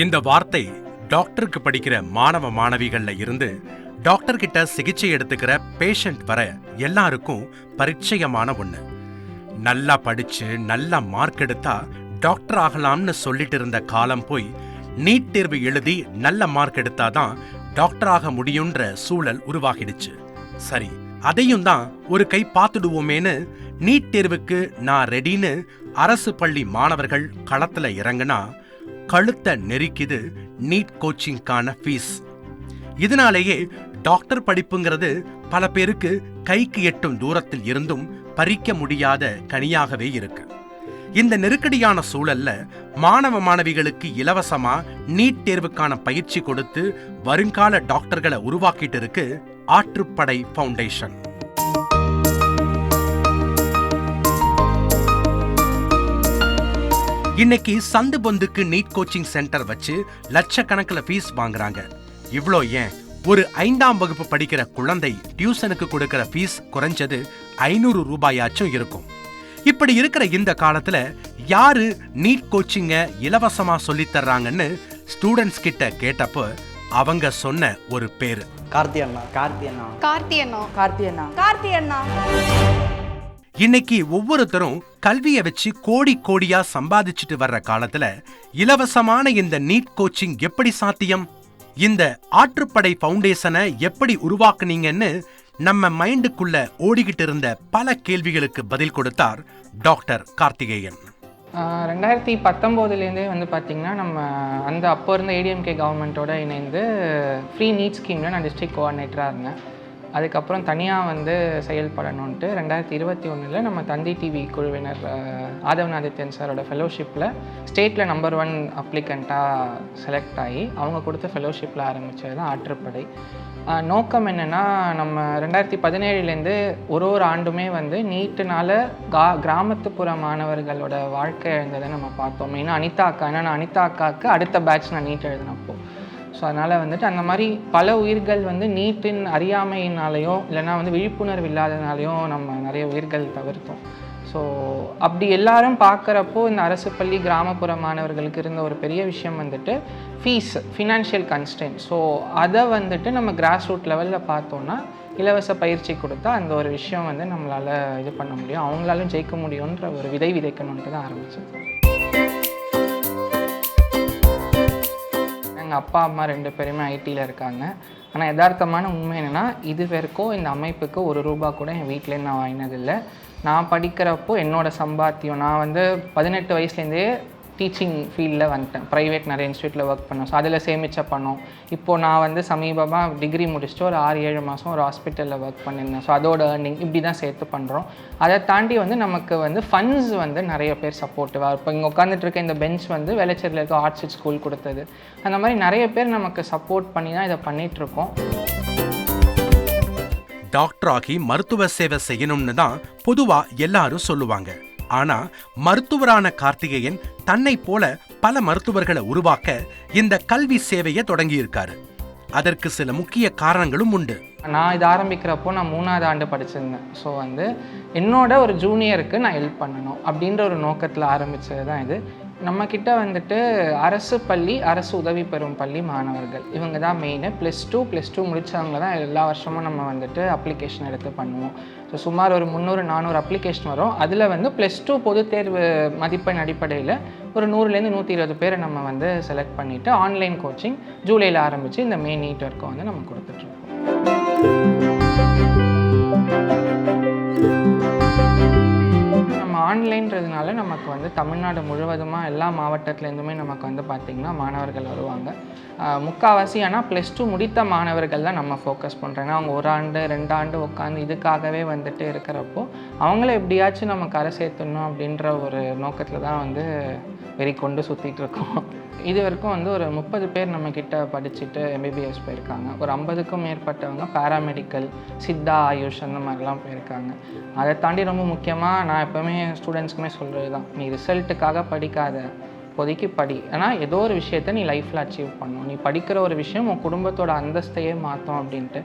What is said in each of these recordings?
இந்த வார்த்தை டாக்டருக்கு படிக்கிற மாணவ மாணவிகள்ல இருந்து டாக்டர் கிட்ட சிகிச்சை எடுத்துக்கிற பேஷண்ட் வர எல்லாருக்கும் பரிச்சயமான ஒண்ணு. நல்லா படிச்சு நல்ல மார்க் எடுத்தா டாக்டர் ஆகலாம்னு சொல்லிட்டு இருந்த காலம் போய் நீட் தேர்வு எழுதி நல்ல மார்க் எடுத்தாதான் டாக்டர் ஆக முடியுன்ற சூழல் உருவாகிடுச்சு. சரி, அதையும் தான் ஒரு கை பார்த்துடுவோமேனு நீட் தேர்வுக்கு நான் ரெடின்னு அரசு பள்ளி மாணவர்கள் களத்துல இறங்குனா கழுத்தை நெரிக்குது நீட் கோச்சிங்கான ஃபீஸ். இதனாலேயே டாக்டர் படிப்புங்கிறது பல பேருக்கு கைக்கு எட்டும் தூரத்தில் இருந்தும் பறிக்க முடியாத கனியாகவே இருக்கு. இந்த நெருக்கடியான சூழல்ல மாணவ மாணவிகளுக்கு இலவசமா நீட் தேர்வுக்கான பயிற்சி கொடுத்து வருங்கால டாக்டர்களை உருவாக்கிட்டு இருக்கு ஆற்றுப்படை ஃபவுண்டேஷன். இன்னைக்கு சந்து பொந்துக்கு நீட் கோச்சிங் சென்டர் வச்சு லட்சக்கணக்கில் ஃபீஸ் வாங்குறாங்க. இவ்ளோ ஏன், ஒரு 5ஆம் வகுப்பு படிக்கிற குழந்தை டியூஷனுக்கு கொடுக்கிற ஃபீஸ் குறைஞ்சது 500 ரூபாயாச்சும் இருக்கும். இப்படி இருக்கிற இந்த காலத்துல யாரு நீட் கோச்சிங்க இலவசமா சொல்லித் தர்றாங்கன்னு ஸ்டூடெண்ட்ஸ் கிட்ட கேட்டப்போ அவங்க சொன்ன ஒரு பேரு கார்த்தியண்ணா. இன்னைக்கு ஒவ்வொருத்தரும் கல்வியை வச்சு கோடி கோடியா சம்பாதிச்சுட்டு வர்ற காலத்துல இலவசமான இந்த நீட் கோச்சிங் எப்படி சாத்தியம்? இந்த ஆற்றுப்படை ஃபவுண்டேஷனை எப்படி உருவாக்குனீங்கன்னு நம்ம மைண்டுக்குள்ள ஓடிக்கிட்டு இருந்த பல கேள்விகளுக்கு பதில் கொடுத்தார் டாக்டர் கார்த்திகேயன். 2019 வந்து பார்த்திங்கன்னா நம்ம அப்போ இருந்த ஏடிஎம்கே கவர்மெண்ட்டோட இணைந்து ஃப்ரீ நீட் ஸ்கீமில் நான் டிஸ்ட்ரிக்ட் கோஆர்டினேட்டராக இருந்தேன். அதுக்கப்புறம் தனியாக வந்து செயல்படணுன்ட்டு 2021 நம்ம தந்தி டிவி குழுவினர் ஆதவன் ஆதித்யன் சாரோட ஃபெலோஷிப்பில் ஸ்டேட்டில் நம்பர் 1 அப்ளிகண்ட்டாக செலக்ட் ஆகி அவங்க கொடுத்த ஃபெலோஷிப்பில் ஆரம்பித்தது தான் ஆற்றுப்படை. நோக்கம் என்னென்னா, நம்ம 2017 ஒரு ஆண்டுமே வந்து நீட்டுனால கிராமத்துப்புற மாணவர்களோட வாழ்க்கை எழுந்ததை நம்ம பார்த்தோம். மெயினாக அனிதா அக்கா, ஏன்னா அனிதா அக்காவுக்கு அடுத்த பேட்ச் நான் நீட் எழுதினப்போ. ஸோ அதனால் வந்துட்டு அந்த மாதிரி பல உயிர்கள் வந்து நீட்டின் அறியாமையினாலேயோ இல்லைனா வந்து விழிப்புணர்வு இல்லாதனாலேயும் நம்ம நிறைய உயிர்கள் தவிர்த்தோம். ஸோ அப்படி எல்லாரும் பார்க்குறப்போ இந்த அரசு பள்ளி கிராமப்புற மாணவர்களுக்கு இருந்த ஒரு பெரிய விஷயம் வந்துட்டு ஃபினான்ஷியல் கன்ஸ்டன்ட். ஸோ அதை வந்துட்டு நம்ம கிராஸ் ரூட் லெவலில் பார்த்தோன்னா இலவச பயிற்சி கொடுத்தா அந்த ஒரு விஷயம் வந்து நம்மளால் இது பண்ண முடியும், அவங்களாலும் ஜெயிக்க முடியுன்ற ஒரு விதை விதைக்கணுன்ட்டு தான் ஆரம்பிச்சது. எங்கள் அப்பா அம்மா 2 பேருமே ஐடியில் இருக்காங்க. ஆனால் யதார்த்தமான உண்மை என்னென்னா, இது வரைக்கும் இந்த அமைப்புக்கு ₹1 கூட என் வீட்டிலேருந்து நான் வாங்கினதில்லை. நான் படிக்கிறப்போ என்னோடய சம்பாத்தியம், நான் வந்து 18 வயசுலேருந்தே டீச்சிங் ஃபீல்டில் வந்துட்டேன். ப்ரைவேட் நிறைய இன்ஸ்டியூட்டில் ஒர்க் பண்ணோம். ஸோ அதில் சேமித்த பணம். இப்போது நான் வந்து சமீபமாக டிகிரி முடிச்சுட்டு ஒரு 6-7 மாதம் ஒரு ஹாஸ்பிட்டலில் ஒர்க் பண்ணியிருந்தேன். ஸோ அதோட ஏர்னிங் இப்படி தான் சேர்த்து பண்ணுறோம். அதை தாண்டி வந்து நமக்கு வந்து ஃபண்ட்ஸ் வந்து நிறைய பேர் சப்போர்ட்டிவாக. இப்போ இங்கே உட்காந்துட்டு இருக்க இந்த பெஞ்ச் வந்து வேளச்சேரியில் இருக்க ஆர்ட்ஸ் ஸ்கூல் கொடுத்தது. அந்த மாதிரி நிறைய பேர் நமக்கு சப்போர்ட் பண்ணி தான் இதை பண்ணிகிட்ருக்கோம். டாக்டர் ஆகி மருத்துவ சேவை செய்யணும்னு தான் பொதுவா எல்லாரும் சொல்லுவாங்க. ஆனா மருத்துவரான கார்த்திகேயன் தன்னை போல பல மருத்துவர்களை உருவாக்க இந்த கல்வி சேவையை தொடங்கியிருக்காரு. அதற்கு சில முக்கிய காரணங்களும் உண்டு. நான் இது ஆரம்பிக்கிறப்போ நான் 3ஆவது ஆண்டு படிச்சிருந்தேன். ஸோ வந்து என்னோட ஒரு ஜூனியருக்கு நான் ஹெல்ப் பண்ணணும் அப்படின்ற ஒரு நோக்கத்தில் ஆரம்பித்தது தான் இது. நம்மக்கிட்ட வந்துட்டு அரசு பள்ளி, அரசு உதவி பெறும் பள்ளி மாணவர்கள் இவங்க தான் மெயின். +2 முடித்தவங்க தான் எல்லா வருஷமும் நம்ம வந்துட்டு அப்ளிகேஷன் எடுத்து பண்ணுவோம். ஸோ சுமார் ஒரு 300-400 அப்ளிகேஷன் வரும். அதில் வந்து +2 பொதுத் தேர்வு மதிப்பெண் அடிப்படையில் ஒரு 100-120 பேரை நம்ம வந்து செலக்ட் பண்ணிவிட்டு ஆன்லைன் கோச்சிங் ஜூலையில் ஆரம்பித்து இந்த மே நீட் வரைக்கும் வந்து நம்ம கொடுத்துட்ருக்கோம். நம்ம ஆன்லைன்றதுனால நமக்கு வந்து தமிழ்நாடு முழுவதுமாக எல்லா மாவட்டத்துலேருந்துமே நமக்கு வந்து பார்த்திங்கன்னா மாணவர்கள் வருவாங்க. முக்கால்வாசி ஆனால் +2 முடித்த மாணவர்கள் தான் நம்ம ஃபோக்கஸ் பண்ணுறோம். ஏன்னா அவங்க 1 ஆண்டு 2 ஆண்டு உட்காந்து இதுக்காகவே வந்துட்டு இருக்கிறப்போ அவங்கள எப்படியாச்சும் நம்ம கரை சேர்த்துடணும் அப்படின்ற ஒரு நோக்கத்தில் தான் வந்து கொண்டு சுற்றிட்டு இருக்கோம். இது வரைக்கும் வந்து ஒரு 30 பேர் நம்மக்கிட்ட படிச்சுட்டு எம்பிபிஎஸ் போயிருக்காங்க. ஒரு 50க்கும் மேற்பட்டவங்க பேராமெடிக்கல், சித்தா, ஆயுஷ் அந்த மாதிரிலாம் போயிருக்காங்க. அதை தாண்டி ரொம்ப முக்கியமாக நான் எப்போவுமே ஸ்டூடெண்ட்ஸ்க்குமே சொல்கிறது தான், நீ ரிசல்ட்டுக்காக படிக்காத, இப்போதைக்கு படி. ஆனால் ஏதோ ஒரு விஷயத்தை நீ லைஃப்பில் அச்சீவ் பண்ணணும். நீ படிக்கிற ஒரு விஷயம் உன் குடும்பத்தோட அந்தஸ்தையே மாற்றும் அப்படின்ட்டு.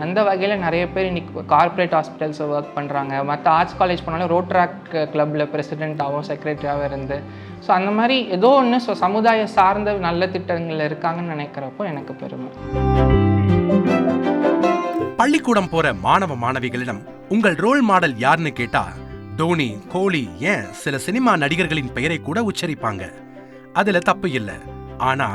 அந்த வகையில் நிறைய பேர் இன்றைக்கி கார்ப்பரேட் ஹாஸ்பிட்டல்ஸை ஒர்க் பண்ணுறாங்க. மற்ற ஆர்ட்ஸ் காலேஜ் போனாலும் ரோட்ராக் கிளப்பில் பிரசிடெண்ட்டாகவும் செக்ரட்டரியாகவும் இருந்து ஸோ அந்த மாதிரி ஏதோ ஒன்று சமுதாயம் சார்ந்த நல்ல திட்டங்கள் இருக்காங்கன்னு நினைக்கிறப்போ எனக்கு பெருமை. பள்ளிக்கூடம் போற மாணவ மாணவிகளிடம் உங்கள் ரோல் மாடல் யாருன்னு கேட்டா தோனி, கோலி, ஏன் சில சினிமா நடிகர்களின் பெயரை கூட உச்சரிப்பாங்க. அதுல தப்பு இல்லை. ஆனா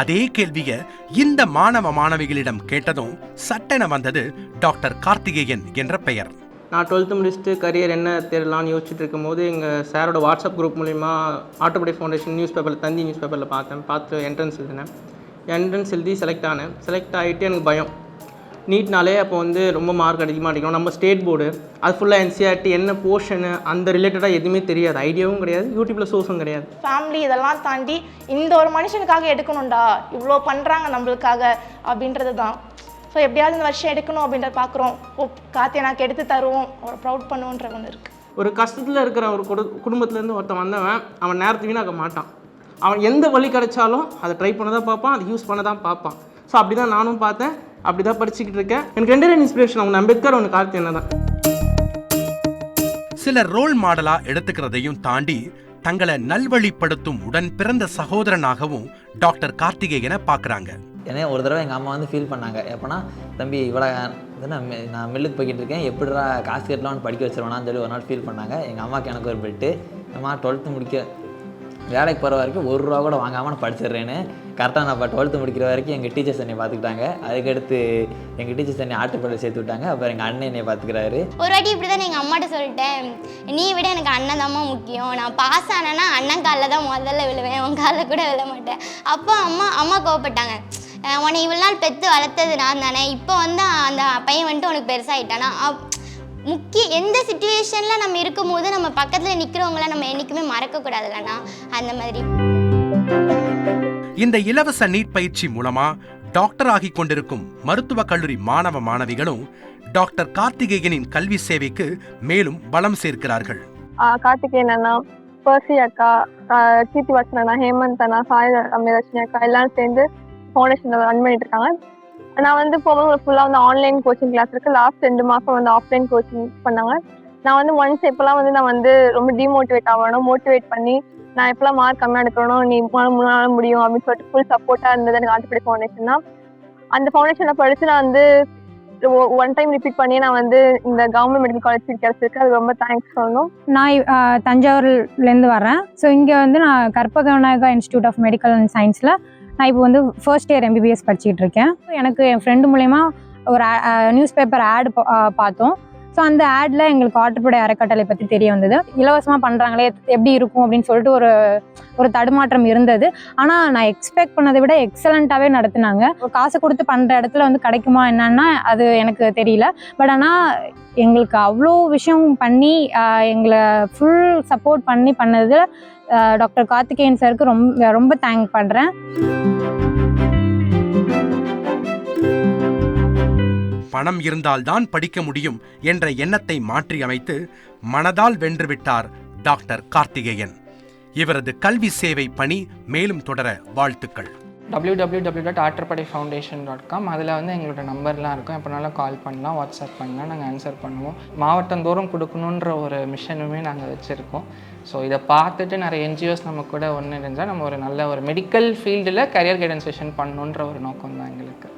அதே கேள்விய இந்த மாணவ மாணவிகளிடம் கேட்டதும் சட்டென வந்தது டாக்டர் கார்த்திகேயன் என்ற பெயர். நான் 12th முடிச்சுட்டு கரியர் என்ன தேடலாம்னு யோசிச்சுட்டு இருக்கும்போது எங்கள் சாரோட வாட்ஸ்அப் குரூப் மூலிமா ஆட்டோபடி ஃபவுண்டேஷன் நியூஸ் பேப்பரில் தந்தி நியூஸ் பேப்பரில் பார்த்து என்ட்ரன்ஸ் எழுதினேன். என்ட்ரன்ஸ் எழுதி செலக்ட் ஆனேன். செலக்ட் ஆகிட்டு எனக்கு பயம். நீட்னாலே அப்போ வந்து ரொம்ப மார்க் அதிகமாக அடிக்கணும். நம்ம ஸ்டேட் போர்டு அது ஃபுல்லாக என்சிஆர்டி என்ன போர்ஷனு அந்த ரிலேட்டடாக எதுவுமே தெரியாது. ஐடியாவும் கிடையாது, யூடியூப்பில் சோர்ஸும் கிடையாது. ஃபேமிலி இதெல்லாம் தாண்டி இந்த ஒரு மனுஷனுக்காக எடுக்கணும்டா, இவ்வளோ பண்ணுறாங்க நம்மளுக்காக அப்படின்றது தான். ஸோ எப்படியாவது இந்த வருஷம் எடுக்கணும் அப்படின்றத பார்க்குறோம். கார்த்தி எனக்கு எடுத்து தருவோம், அவரை ப்ரௌட் பண்ணுவோன்ற ஒன்று இருக்குது. ஒரு கஷ்டத்தில் இருக்கிற ஒரு குடும்பத்துலேருந்து ஒருத்தன் வந்தவன் அவன் நேரத்தை வீணாக்க மாட்டான். அவன் எந்த வழி கிடைச்சாலும் அதை ட்ரை பண்ண தான் பார்ப்பான், அதை யூஸ் பண்ண தான் பார்ப்பான். ஸோ அப்படி தான் நானும் பார்த்தேன், அப்படி தான் படிச்சுக்கிட்டு இருக்கேன். எனக்கு 2 இன்ஸ்பிரேஷன், ஒன்று அம்பேத்கர், ஒன்று கார்த்தி என்ன தான். சிலர் ரோல் மாடலா எடுத்துக்கிறதையும் தாண்டி தங்களை நல்வழிப்படுத்தும் உடன் பிறந்த சகோதரனாகவும் டாக்டர் கார்த்திகேயனை பார்க்குறாங்க. ஏன்னா ஒரு தடவை எங்கள் அம்மா வந்து ஃபீல் பண்ணாங்க. எப்போனா, தம்பி இவ்வளோ நான் மில்லுக்கு போய்கிட்டு இருக்கேன், எப்படிடா காசு கட்டலாம்னு படிக்க வச்சிருவேனான்னு சொல்லி ஒரு நாள் ஃபீல் பண்ணாங்க. எங்கள் அம்மாவுக்கு எனக்கு ஒரு பெட்டு, அம்மா 12th முடிக்க வேலைக்கு போகிற வரைக்கும் 1 ரூபா கூட வாங்காமல் நான் படிச்சிடுறேன்னு. கரெக்டாக நான் இப்போ 12th முடிக்கிற வரைக்கும் எங்கள் டீச்சர்ஸ் என்னை பார்த்துக்கிட்டாங்க. அதுக்கடுத்து எங்கள் டீச்சர்ஸ் என்னை ஆட்டுப்பள்ளியில் சேர்த்து விட்டாங்க. அப்புறம் எங்கள் அண்ணன் என்னை பார்த்துக்கிறாரு. ஒரு வாட்டி இப்படி தான் எங்கள் அம்மாட்ட சொல்லிட்டேன், நீ விட எனக்கு அண்ணன் தான்மா முக்கியம், நான் பாஸ் ஆனேன்னா அண்ணன் காலில் தான் முதல்ல விழுவேன், உன் காலில் கூட விழ மாட்டேன். அப்போ அம்மா கோவப்பட்டாங்க, உன்னை இவ்வளோ நாள் பெற்று வளர்த்தது நான் தானே, இப்போ வந்து அந்த பையன் வந்துட்டு உனக்கு பெருசாகிட்டானா. எந்த சிச்சுவேஷனில் நம்ம இருக்கும்போது நம்ம பக்கத்தில் நிற்கிறவங்கள நம்ம என்றைக்குமே மறக்கக்கூடாதுல்லண்ணா, அந்த மாதிரி. இந்த இலவச நீட் பயிற்சி மூலமா டாக்டர் ஆகி கொண்டிருக்கும் மருத்துவக் கல்லூரி மாணவ மாணவிகளும் டாக்டர் கார்த்திகேயனின் கல்வி சேவைக்கு மேலும் பலம் சேர்க்கிறார்கள். கார்த்திகேயன் அண்ணா, பர்சி அக்கா, கீர்த்தி வாசன் அண்ணா, ஹேமந்த் அண்ணா, சாய் அமிரட்சுமி அக்கா எல்லாரும் சேர்ந்து ஃபவுண்டேஷன் ரன் பண்ணிட்டு இருக்காங்க. நான் வந்து போகும்போது ஃபுல்லாக வந்து ஆன்லைன் கோச்சிங் கிளாஸ் இருக்குது. லாஸ்ட் 2 மாதம் வந்து ஆஃப்லைன் கோச்சிங் பண்ணாங்க. நான் வந்து ஒன்ஸ் எப்போல்லாம் வந்து நான் வந்து ரொம்ப டிமோட்டிவேட் ஆகணும், மோட்டிவேட் பண்ணி நான் எப்போல்லாம் மார்க் கம்மியாக எடுக்கணும், நீ முன்னால முடியும் அப்படின்னு சொல்லிட்டு ஃபுல் சப்போர்ட்டாக இருந்தது எனக்கு ஆட்டுப்படி ஃபவுண்டேஷன் தான். அந்த ஃபவுண்டேஷனில் படித்து நான் வந்து 1 டைம் ரிப்பீட் பண்ணி நான் வந்து இந்த கவர்மெண்ட் மெடிக்கல் காலேஜ் சீட் கிடச்சிருக்கு. அது ரொம்ப தேங்க்ஸ் சொல்லணும். நான் தஞ்சாவூர்லேருந்து வரேன். ஸோ இங்கே வந்து நான் கற்பகநாயகா இன்ஸ்டியூட் ஆஃப் மெடிக்கல் அண்ட் சயின்ஸில் நான் இப்போ வந்து ஃபர்ஸ்ட் இயர் MBBS படிச்சுக்கிட்டு இருக்கேன். எனக்கு என் ஃப்ரெண்டு மூலயமா ஒரு நியூஸ் பேப்பர் ஆட் பார்த்தோம். ஸோ அந்த ஆடில் எங்களுக்கு ஆட்டுப்படை அறக்கட்டளை பற்றி தெரிய வந்தது. இலவசமாக பண்ணுறாங்களே எப்படி இருக்கும் அப்படின்னு சொல்லிட்டு ஒரு தடுமாற்றம் இருந்தது. ஆனால் நான் எக்ஸ்பெக்ட் பண்ணதை விட எக்ஸலண்ட்டாகவே நடத்துனாங்க. ஒரு காசு கொடுத்து பண்ணுற இடத்துல வந்து கிடைக்குமா என்னன்னா அது எனக்கு தெரியல. பட் ஆனால் எங்களுக்கு அவ்வளோ விஷயம் பண்ணி எங்களை ஃபுல் சப்போர்ட் பண்ணது டாக்டர் கார்த்திகேயன் சாருக்கு ரொம்ப ரொம்ப தேங்க் பண்ணுறேன். பணம் இருந்தால்தான் படிக்க முடியும் என்ற எண்ணத்தை மாற்றி அமைத்து மனதால் வென்றுவிட்டார் டாக்டர் கார்த்திகேயன். இவரது கல்வி சேவை பணி மேலும் தொடர வாழ்த்துக்கள். www.atrapadaifoundation.com அதில் வந்து எங்களோட நம்பர்லாம் இருக்கும். எப்போனாலும் கால் பண்ணலாம், வாட்ஸ்அப் பண்ணலாம், நாங்கள் ஆன்சர் பண்ணுவோம். மாவட்டந்தோறும் கொடுக்கணுன்ற ஒரு மிஷனுமே நாங்கள் வச்சுருக்கோம். ஸோ இதை பார்த்துட்டு நிறைய NGOs நம்ம கூட ஒன்று இருந்தால் நம்ம ஒரு நல்ல ஒரு மெடிக்கல் ஃபீல்டில் கரியர் கைடன்ஸ் செஷன் பண்ணணுன்ற ஒரு நோக்கம் தான் எங்களுக்கு.